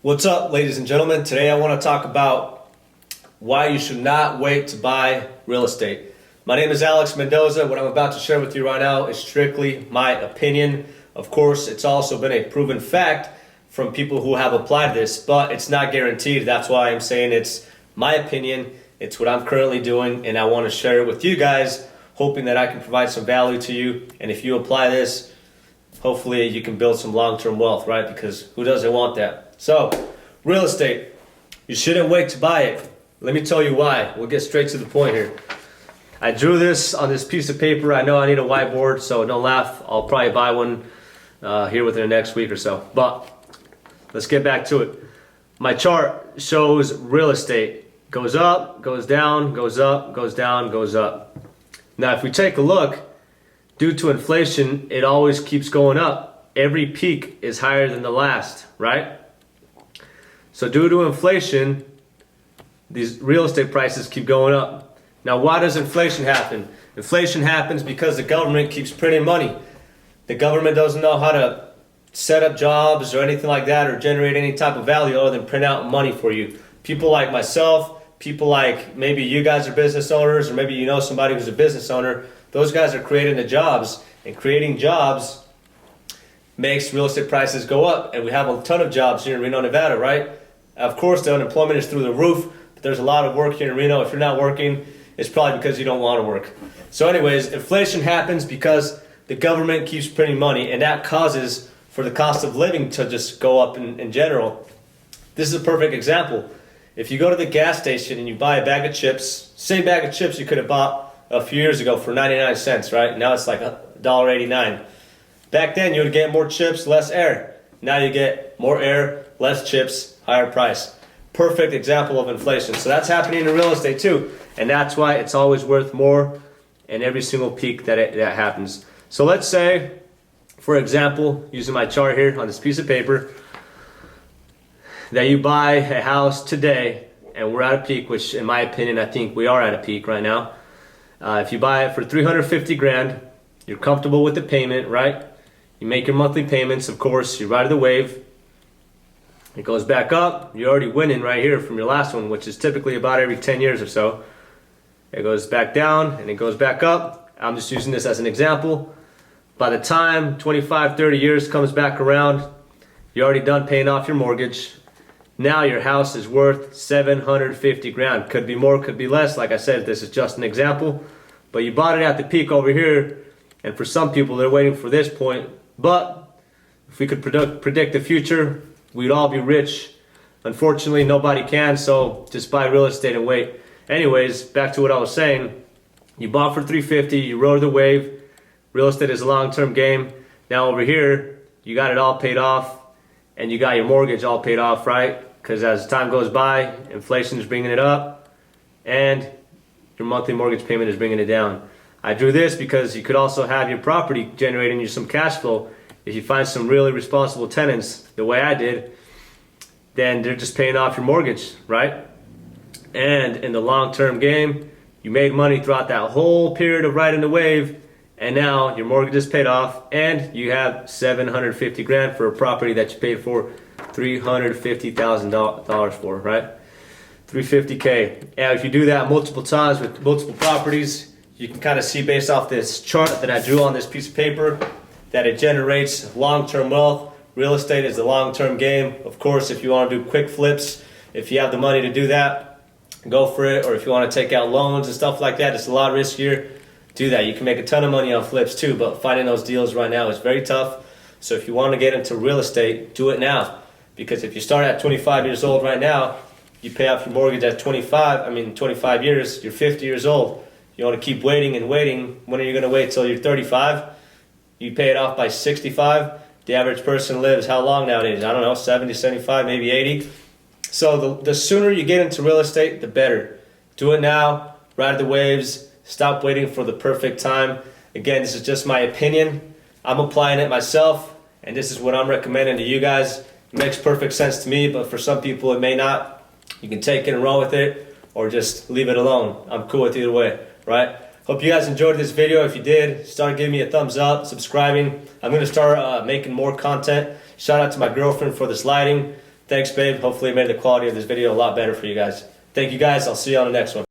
What's up, ladies and gentlemen? Today I want to talk about why you should not wait to buy real estate. My name is Alex Mendoza. What I'm about to share with you right now is strictly my opinion. Of course, it's also been a proven fact from people who have applied this, but it's not guaranteed. That's why I'm saying it's my opinion. It's what I'm currently doing, and I want to share it with you guys, hoping that I can provide some value to you. And if you apply this, hopefully you can build some long-term wealth, right? Because who doesn't want that? So, real estate, you shouldn't wait to buy it. Let me tell you why. We'll get straight to the point here. I drew this on this piece of paper. I know I need a whiteboard, so don't laugh. I'll probably buy one here within the next week or so. But let's get back to it. My chart shows real estate. Goes up, goes down, goes up, goes down, goes up. Now, if we take a look, due to inflation, it always keeps going up. Every peak is higher than the last, right? So due to inflation, these real estate prices keep going up. Now, why does inflation happen? Inflation happens because the government keeps printing money. The government doesn't know how to set up jobs or anything like that, or generate any type of value other than print out money for you. People like myself, people like maybe you guys are business owners, or maybe you know somebody who's a business owner. Those guys are creating the jobs, and creating jobs makes real estate prices go up. And we have a ton of jobs here in Reno, Nevada, right? Of course, the unemployment is through the roof, but there's a lot of work here in Reno. If you're not working, it's probably because you don't want to work. So anyways, inflation happens because the government keeps printing money, and that causes for the cost of living to just go up in general. This is a perfect example. If you go to the gas station and you buy a bag of chips, same bag of chips you could have bought a few years ago for 99 cents, right? Now it's like $1.89. Back then you would get more chips, less air. Now you get more air, less chips, higher price. Perfect example of inflation. So that's happening in real estate too. And that's why it's always worth more in every single peak that happens. So let's say, for example, using my chart here on this piece of paper, that you buy a house today and we're at a peak, which in my opinion, I think we are at a peak right now. If you buy it for 350 grand, you're comfortable with the payment, right? You make your monthly payments, of course, you ride the wave. It goes back up, you're already winning right here from your last one, which is typically about every 10 years or so. It goes back down and it goes back up. I'm just using this as an example. By the time 25, 30 years comes back around, you're already done paying off your mortgage. Now your house is worth 750 grand. Could be more, could be less. Like I said, this is just an example. But you bought it at the peak over here, and for some people, they're waiting for this point. But if we could predict the future, we'd all be rich. Unfortunately, nobody can, so just buy real estate and wait. Anyways, back to what I was saying. You bought for 350, you rode the wave. Real estate is a long-term game. Now over here, you got it all paid off, and you got your mortgage all paid off, right? Because as time goes by, inflation is bringing it up, and your monthly mortgage payment is bringing it down. I drew this because you could also have your property generating you some cash flow. If you find some really responsible tenants, the way I did, then they're just paying off your mortgage, right? And in the long-term game, you made money throughout that whole period of riding the wave, and now your mortgage is paid off, and you have 750 grand for a property that you paid for $350,000 for, right? 350K. And if you do that multiple times with multiple properties, you can kind of see based off this chart that I drew on this piece of paper that it generates long-term wealth. Real estate is a long-term game. Of course, if you want to do quick flips, if you have the money to do that, go for it. Or if you want to take out loans and stuff like that, it's a lot riskier. Do that. You can make a ton of money on flips too, but finding those deals right now is very tough. So if you want to get into real estate, do it now. Because if you start at 25 years old right now, you pay off your mortgage at 25 years, you're 50 years old. You want to keep waiting and waiting. When are you going to wait till you're 35? You pay it off by 65. The average person lives how long nowadays? I don't know, 70, 75, maybe 80. So the sooner you get into real estate, the better. Do it now, ride the waves, stop waiting for the perfect time. Again, this is just my opinion. I'm applying it myself, and this is what I'm recommending to you guys. It makes perfect sense to me, but for some people it may not. You can take it and run with it, or just leave it alone. I'm cool with either way, right? Hope you guys enjoyed this video. If you did, start giving me a thumbs up, subscribing. I'm going to start making more content. Shout out to my girlfriend for this lighting. Thanks, babe. Hopefully it made the quality of this video a lot better for you guys. Thank you guys. I'll see you on the next one.